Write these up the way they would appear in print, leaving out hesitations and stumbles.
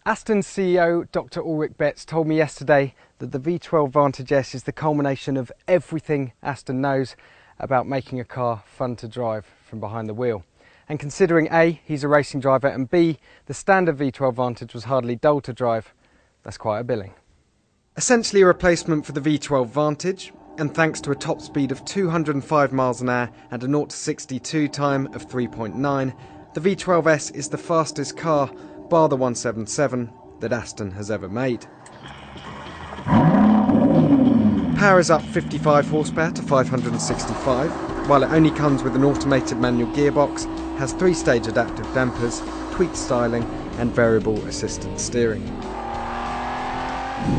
Aston CEO Dr. Ulrich Betz told me yesterday that the V12 Vantage S is the culmination of everything Aston knows about making a car fun to drive from behind the wheel. And considering A, he's a racing driver, and B, the standard V12 Vantage was hardly dull to drive, that's quite a billing. Essentially a replacement for the V12 Vantage, and thanks to a top speed of 205 miles an hour and a 0 to 62 time of 3.9, the V12S is the fastest car, bar the 177, that Aston has ever made. Power is up 55 horsepower to 565, while it only comes with an automated manual gearbox, has 3-stage adaptive dampers, tweaked styling and variable assisted steering.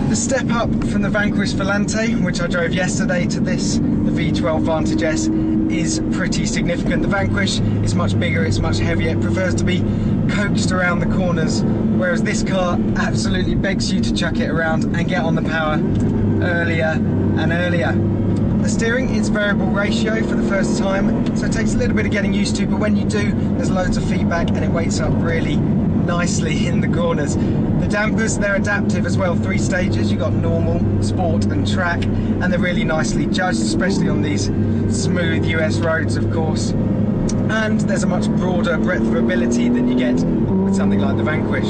The step up from the Vanquish Volante, which I drove yesterday, to this, the V12 Vantage S, is pretty significant. The Vanquish is much bigger, it's much heavier, it prefers to be coaxed around the corners, whereas this car absolutely begs you to chuck it around and get on the power earlier and earlier. The steering is variable ratio for the first time, so it takes a little bit of getting used to, but when you do, there's loads of feedback and it weights up really nicely in the corners. The dampers, they're adaptive as well, 3 stages. You've got normal, sport and track, and they're really nicely judged, especially on these smooth US roads, of course. And there's a much broader breadth of ability than you get with something like the Vanquish.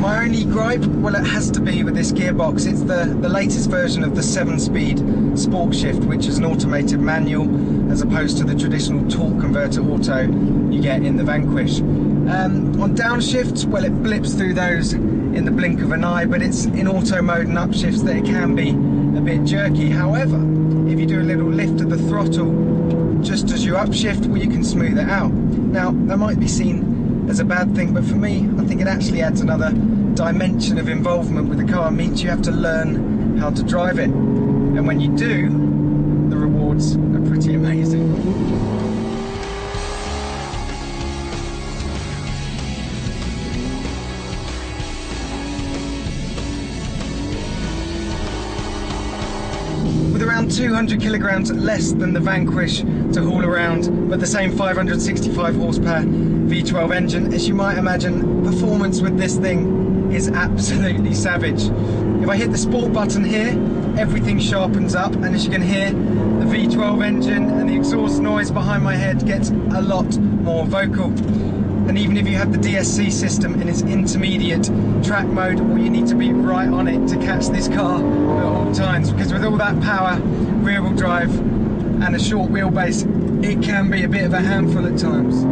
My only gripe, well, it has to be with this gearbox. It's the latest version of the 7-speed Sport Shift, which is an automated manual as opposed to the traditional torque converter auto you get in the Vanquish. On downshifts, well, it blips through those in the blink of an eye, but it's in auto mode and upshifts that it can be a bit jerky. However, if you do a little lift of the throttle just as you upshift, well, you can smooth it out. Now, that might be seen as a bad thing, but for me, I think it actually adds another dimension of involvement with the car. It means you have to learn how to drive it, and when you do, the rewards are pretty amazing. With around 200 kilograms less than the Vanquish to haul around, but the same 565 horsepower V12 engine, as you might imagine, performance with this thing is absolutely savage. If I hit the sport button here, everything sharpens up, and as you can hear, the V12 engine and the exhaust noise behind my head gets a lot more vocal. And even if you have the DSC system in its intermediate track mode, well, you need to be right on it to catch this car at all times, because with all that power, rear-wheel drive and a short wheelbase, it can be a bit of a handful at times.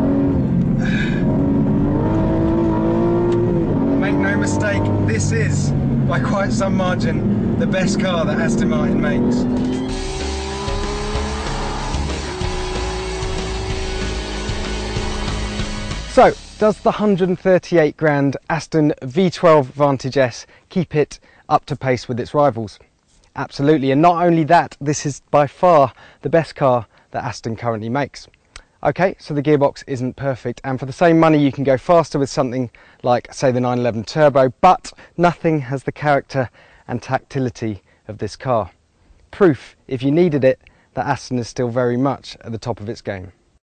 Make no mistake, this is, by quite some margin, the best car that Aston Martin makes. So, does the 138 grand Aston V12 Vantage S keep it up to pace with its rivals? Absolutely, and not only that, this is by far the best car that Aston currently makes. Okay, so the gearbox isn't perfect, and for the same money you can go faster with something like, say, the 911 Turbo, but nothing has the character and tactility of this car. Proof, if you needed it, that Aston is still very much at the top of its game.